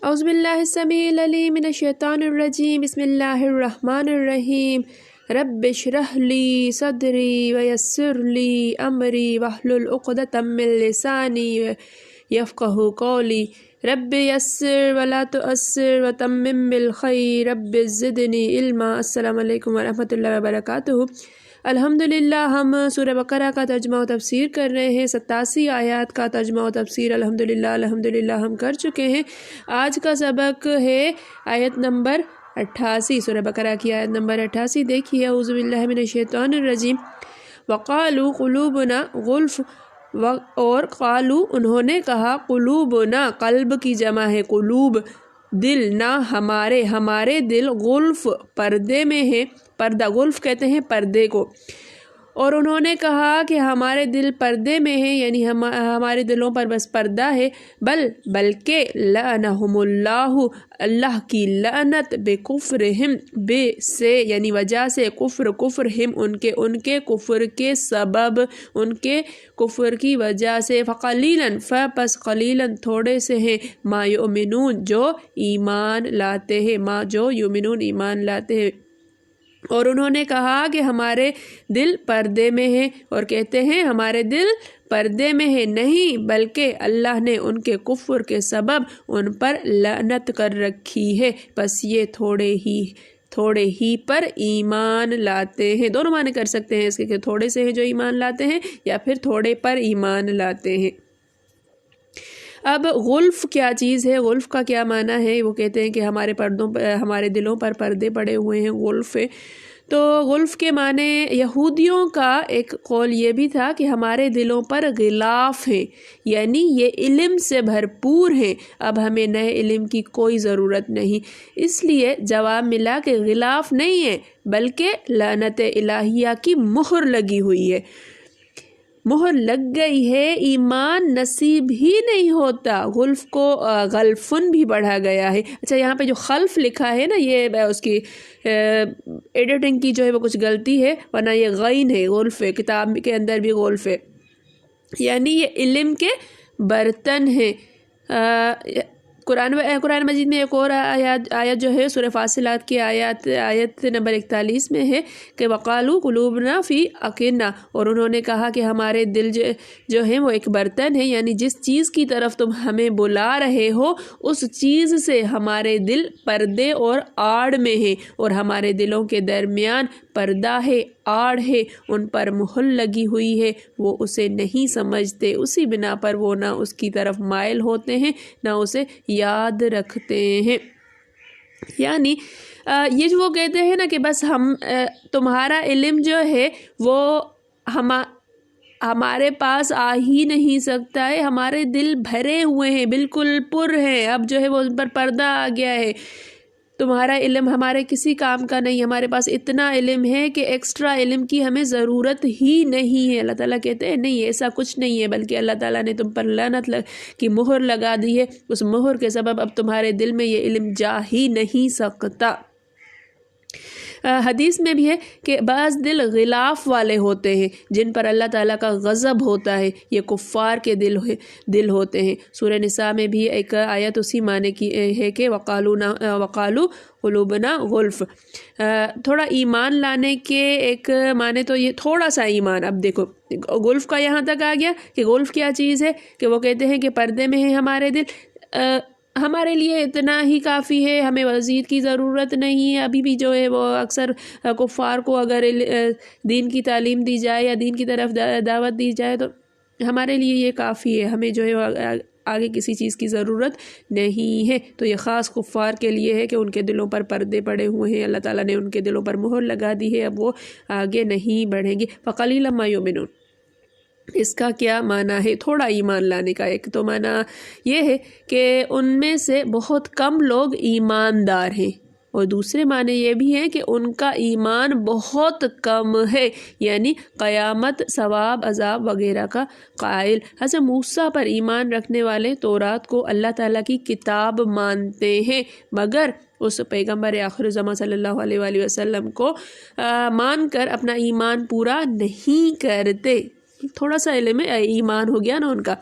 اعوذ باللہ السمیع العلیم من الشیطان الرجیم بسم اللہ الرحمن الرحیم رب اشرح لی صدری ویسر لی امری واحلل عقدۃ من لسانی یفقہوا قولی رب یسر ولا تعسر وتمم بالخیر رب زدنی علما۔ السلام علیکم ورحمۃ اللہ وبرکاتہ۔ الحمدللہ ہم سورہ بقرہ کا ترجمہ و تفسیر کر رہے ہیں۔ 87 آیات کا ترجمہ و تفسیر الحمدللہ ہم کر چکے ہیں۔ آج کا سبق ہے آیت نمبر 88، سورہ بقرہ کی آیت نمبر 88۔ دیکھیے، اعوذ باللہ من الشیطان الرجیم۔ وقالوا قلوبنا غلف، اور قالو انہوں نے کہا، قلوبنا قلب کی جمع ہے قلوب، دل نہ ہمارے دل غلف پردے میں ہے۔ پردہ غلف کہتے ہیں پردے کو، اور انہوں نے کہا کہ ہمارے دل پردے میں ہیں، یعنی ہمارے دلوں پر بس پردہ ہے۔ بلکہ لعنہم اللہ، اللہ کی لعنت، بکفرہم، بے سے یعنی وجہ سے، کفرہم ان کے کفر کے سبب، ان کے کفر کی وجہ سے، فقلیلاً پس قلیلاً تھوڑے سے ہیں، ما یؤمنون جو ایمان لاتے ہیں، ما جو یؤمنون ایمان لاتے ہیں۔ اور انہوں نے کہا کہ ہمارے دل پردے میں ہیں، اور کہتے ہیں ہمارے دل پردے میں ہے، نہیں بلکہ اللہ نے ان کے کفر کے سبب ان پر لعنت کر رکھی ہے، بس یہ تھوڑے ہی پر ایمان لاتے ہیں۔ دونوں معنی کر سکتے ہیں اس کے، کہ تھوڑے سے ہیں جو ایمان لاتے ہیں، یا پھر تھوڑے پر ایمان لاتے ہیں۔ اب غلف کیا چیز ہے، غلف کا کیا معنی ہے؟ وہ کہتے ہیں کہ ہمارے دلوں پر پردے پڑے ہوئے ہیں، غلف ہے۔ تو غلف کے معنی یہودیوں کا ایک قول یہ بھی تھا کہ ہمارے دلوں پر غلاف ہیں، یعنی یہ علم سے بھرپور ہیں، اب ہمیں نئے علم کی کوئی ضرورت نہیں۔ اس لیے جواب ملا کہ غلاف نہیں ہے، بلکہ لعنت الہیہ کی مہر لگی ہوئی ہے، مہر لگ گئی ہے، ایمان نصیب ہی نہیں ہوتا۔ غلف کو غلفن بھی پڑھا گیا ہے۔ اچھا، یہاں پہ جو خلف لکھا ہے نا، یہ اس کی ایڈیٹنگ کی جو ہے وہ کچھ غلطی ہے، ورنہ یہ غین ہے، غلف ہے، کتاب کے اندر بھی غلف ہے، یعنی یہ علم کے برتن ہیں۔ قرآن مجید میں ایک اور آیت جو ہے سورہ فاصلات کی آیت نمبر 41 میں ہے کہ وقالو قلوبنا فی اکنہ، اور انہوں نے کہا کہ ہمارے دل جو ہیں وہ ایک برتن ہے، یعنی جس چیز کی طرف تم ہمیں بلا رہے ہو اس چیز سے ہمارے دل پردے اور آڑ میں ہیں، اور ہمارے دلوں کے درمیان پردہ ہے، آڑ ہے، ان پر مہر لگی ہوئی ہے، وہ اسے نہیں سمجھتے، اسی بنا پر وہ نہ اس کی طرف مائل ہوتے ہیں، نہ اسے یاد رکھتے ہیں۔ یعنی یہ جو وہ کہتے ہیں نا کہ بس تمہارا علم جو ہے وہ ہمارے پاس آ ہی نہیں سکتا ہے، ہمارے دل بھرے ہوئے ہیں، بالکل پر ہیں، اب جو ہے وہ ان پر پردہ آ گیا ہے، تمہارا علم ہمارے کسی کام کا نہیں، ہمارے پاس اتنا علم ہے کہ ایکسٹرا علم کی ہمیں ضرورت ہی نہیں ہے۔ اللہ تعالیٰ کہتے ہیں نہیں، ایسا کچھ نہیں ہے، بلکہ اللہ تعالیٰ نے تم پر لعنت کی مہر لگا دی ہے، اس مہر کے سبب اب تمہارے دل میں یہ علم جا ہی نہیں سکتا۔ حدیث میں بھی ہے کہ بعض دل غلاف والے ہوتے ہیں جن پر اللہ تعالیٰ کا غضب ہوتا ہے، یہ کفار کے دل ہوتے ہیں۔ سورہ نساء میں بھی ایک آیت اسی معنی کی ہے کہ وقالو قلوبنا غلف۔ تھوڑا ایمان لانے کے ایک معنی تو یہ تھوڑا سا ایمان۔ اب دیکھو غلف کا یہاں تک آ گیا کہ غلف کیا چیز ہے، کہ وہ کہتے ہیں کہ پردے میں ہیں ہمارے دل، ہمارے لیے اتنا ہی کافی ہے، ہمیں مزید کی ضرورت نہیں ہے۔ ابھی بھی جو ہے وہ اکثر کفار کو اگر دین کی تعلیم دی جائے یا دین کی طرف دعوت دی جائے تو ہمارے لیے یہ کافی ہے، ہمیں جو ہے آگے کسی چیز کی ضرورت نہیں ہے۔ تو یہ خاص کفار کے لیے ہے کہ ان کے دلوں پر پردے پڑے ہوئے ہیں، اللہ تعالیٰ نے ان کے دلوں پر مہر لگا دی ہے، اب وہ آگے نہیں بڑھیں گے۔ فقلیلا ما یؤمنون، اس کا کیا معنی ہے؟ تھوڑا ایمان لانے کا ایک تو معنی یہ ہے کہ ان میں سے بہت کم لوگ ایماندار ہیں، اور دوسرے معنی یہ بھی ہیں کہ ان کا ایمان بہت کم ہے، یعنی قیامت، ثواب، عذاب وغیرہ کا قائل۔ حضرت موسیٰ پر ایمان رکھنے والے تورات کو اللہ تعالیٰ کی کتاب مانتے ہیں، مگر اس پیغمبر آخر زمان صلی اللہ علیہ وآلہ وسلم کو مان کر اپنا ایمان پورا نہیں کرتے۔ تھوڑا سا علم ایمان ہو گیا نا ان کا۔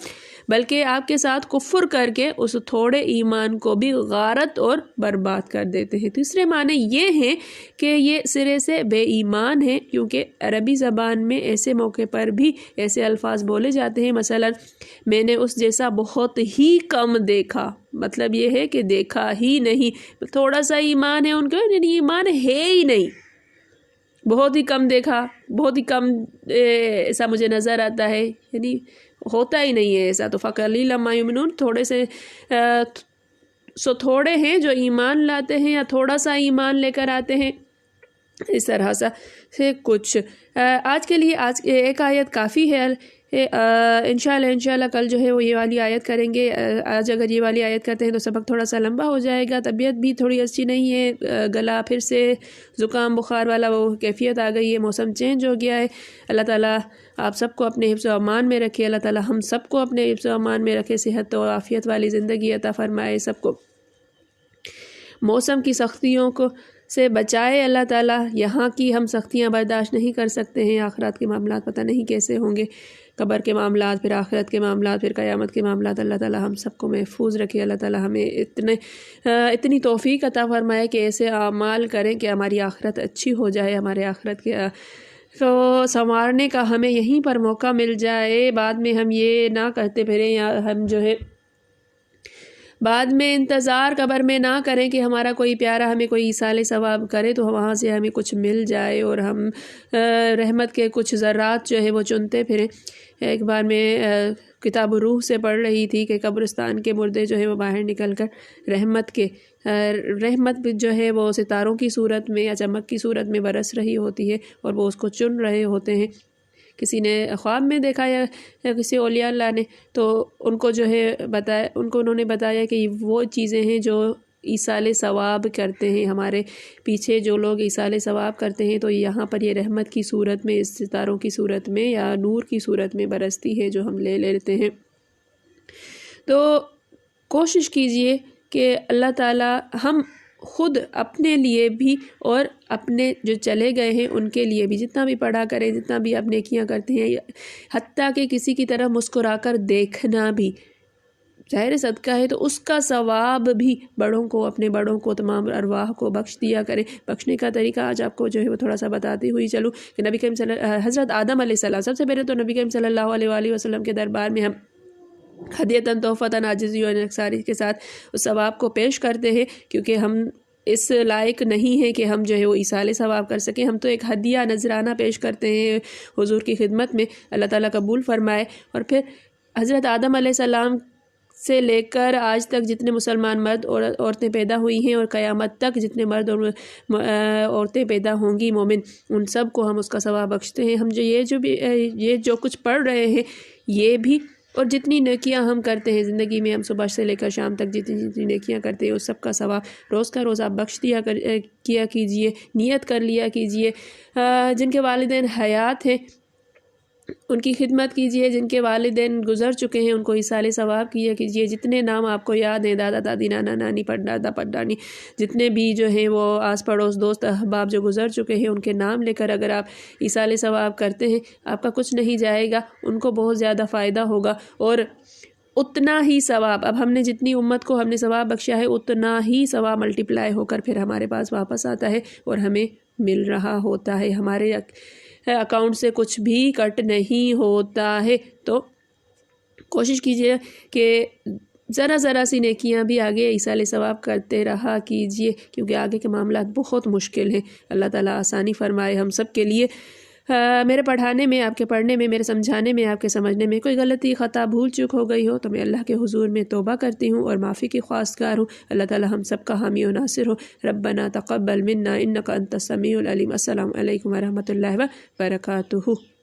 بلکہ آپ کے ساتھ کفر کر کے اس تھوڑے ایمان کو بھی غارت اور برباد کر دیتے ہیں۔ تیسرے معنی یہ ہیں کہ یہ سرے سے بے ایمان ہیں، کیونکہ عربی زبان میں ایسے موقع پر بھی ایسے الفاظ بولے جاتے ہیں، مثلا میں نے اس جیسا بہت ہی کم دیکھا، مطلب یہ ہے کہ دیکھا ہی نہیں، تھوڑا سا ایمان ہے ان کا، یعنی ایمان ہے ہی نہیں، بہت ہی کم دیکھا، بہت ہی کم ایسا مجھے نظر آتا ہے، یعنی ہوتا ہی نہیں ہے ایسا۔ تو فَقَلِيلًا مَا يُؤْمِنُونَ، تھوڑے سے تھوڑے ہیں جو ایمان لاتے ہیں یا تھوڑا سا ایمان لے کر آتے ہیں، اس طرح سے کچھ۔ آج کے لیے ایک آیت کافی ہے، انشاءاللہ کل جو ہے وہ یہ والی آیت کریں گے۔ آج اگر یہ والی آیت کرتے ہیں تو سبق تھوڑا سا لمبا ہو جائے گا، طبیعت بھی تھوڑی اچھی نہیں ہے، گلا پھر سے زکام بخار والا وہ کیفیت آ گئی ہے، موسم چینج ہو گیا ہے۔ اللہ تعالیٰ آپ سب کو اپنے حفظ و امان میں رکھے، اللہ تعالیٰ ہم سب کو اپنے حفظ و امان میں رکھے، صحت و عافیت والی زندگی عطا فرمائے، سب کو موسم کی سختیوں سے بچائے اللہ تعالیٰ۔ یہاں کی ہم سختیاں برداشت نہیں کر سکتے ہیں، آخرت کے معاملات پتہ نہیں کیسے ہوں گے، قبر کے معاملات، پھر آخرت کے معاملات، پھر قیامت کے معاملات۔ اللہ تعالیٰ ہم سب کو محفوظ رکھے، اللہ تعالیٰ ہمیں اتنی توفیق عطا فرمائے کہ ایسے اعمال کریں کہ ہماری آخرت اچھی ہو جائے، ہمارے آخرت کے تو سنوارنے کا ہمیں یہیں پر موقع مل جائے، بعد میں ہم یہ نہ کرتے پھریں، یا ہم جو ہے بعد میں انتظار قبر میں نہ کریں کہ ہمارا کوئی پیارا ہمیں کوئی ایصال ثواب کرے تو وہاں سے ہمیں کچھ مل جائے اور ہم رحمت کے کچھ ذرات جو ہے وہ چنتے پھریں۔ ایک بار میں کتاب روح سے پڑھ رہی تھی کہ قبرستان کے مردے جو ہے وہ باہر نکل کر رحمت جو ہے وہ ستاروں کی صورت میں یا چمک کی صورت میں برس رہی ہوتی ہے، اور وہ اس کو چن رہے ہوتے ہیں۔ کسی نے خواب میں دیکھا یا کسی اولیاء اللہ نے، تو ان کو جو ہے بتایا، انہوں نے بتایا کہ وہ چیزیں ہیں جو ایصال ثواب کرتے ہیں، ہمارے پیچھے جو لوگ ایصال ثواب کرتے ہیں تو یہاں پر یہ رحمت کی صورت میں، اس ستاروں کی صورت میں یا نور کی صورت میں برستی ہے جو ہم لے لیتے ہیں۔ تو کوشش کیجئے کہ اللہ تعالیٰ ہم خود اپنے لیے بھی اور اپنے جو چلے گئے ہیں ان کے لیے بھی جتنا بھی پڑھا کریں، جتنا بھی آپ نیکیاں کرتے ہیں، حتیٰ کہ کسی کی طرف مسکرا کر دیکھنا بھی ظاہر صدقہ ہے، تو اس کا ثواب بھی بڑوں کو، اپنے بڑوں کو، تمام ارواح کو بخش دیا کریں۔ بخشنے کا طریقہ آج آپ کو جو ہے وہ تھوڑا سا بتاتی ہوئی چلوں کہ نبی کریم حضرت آدم علیہ السلام، سب سے پہلے تو نبی کریم صلی اللہ علیہ وآلہ وسلم کے دربار میں ہم ہدیتاً تحفتاً عاجزی و انکساری کے ساتھ اس ثواب کو پیش کرتے ہیں، کیونکہ ہم اس لائق نہیں ہے کہ ہم جو ہے وہ ایصال ثواب کر سکیں، ہم تو ایک ہدیہ نذرانہ پیش کرتے ہیں حضور کی خدمت میں، اللہ تعالیٰ قبول فرمائے۔ اور پھر حضرت آدم علیہ السلام سے لے کر آج تک جتنے مسلمان مرد اور عورتیں پیدا ہوئی ہیں اور قیامت تک جتنے مرد اور عورتیں پیدا ہوں گی مومن، ان سب کو ہم اس کا ثواب بخشتے ہیں۔ ہم یہ جو کچھ پڑھ رہے ہیں یہ بھی، اور جتنی نیکیاں ہم کرتے ہیں زندگی میں، ہم صبح سے لے کر شام تک جتنی نیکیاں کرتے ہیں اس سب کا ثواب روز کا روز آپ بخش کیا کیجئے، نیت کر لیا کیجئے۔ جن کے والدین حیات ہیں ان کی خدمت کیجئے، جن کے والدین گزر چکے ہیں ان کو ایصال ثواب کیا کیجئے۔ جتنے نام آپ کو یاد ہیں، دادا دادی، نانا نانی، پردادا پردانی، جتنے بھی جو ہیں وہ آس پڑوس دوست احباب جو گزر چکے ہیں ان کے نام لے کر اگر آپ ایصال ثواب کرتے ہیں، آپ کا کچھ نہیں جائے گا، ان کو بہت زیادہ فائدہ ہوگا، اور اتنا ہی ثواب، اب ہم نے جتنی امت کو ہم نے ثواب بخشا ہے اتنا ہی ثواب ملٹیپلائی ہو کر پھر ہمارے پاس واپس آتا ہے اور ہمیں مل رہا ہوتا ہے، ہمارے اکاؤنٹ سے کچھ بھی کٹ نہیں ہوتا ہے۔ تو کوشش کیجئے کہ ذرا سی نیکیاں بھی آگے ایصال ثواب کرتے رہا کیجئے، کیونکہ آگے کے معاملات بہت مشکل ہیں۔ اللہ تعالیٰ آسانی فرمائے ہم سب کے لیے۔ میرے پڑھانے میں، آپ کے پڑھنے میں، میرے سمجھانے میں، آپ کے سمجھنے میں کوئی غلطی خطا بھول چوک ہو گئی ہو تو میں اللہ کے حضور میں توبہ کرتی ہوں اور معافی کی خواستگار ہوں۔ اللہ تعالیٰ ہم سب کا حامی و ناصر ہو۔ ربنا تقبل منا انک انت السمیع العلیم۔ السلام علیکم ورحمۃ اللہ وبرکاتہ۔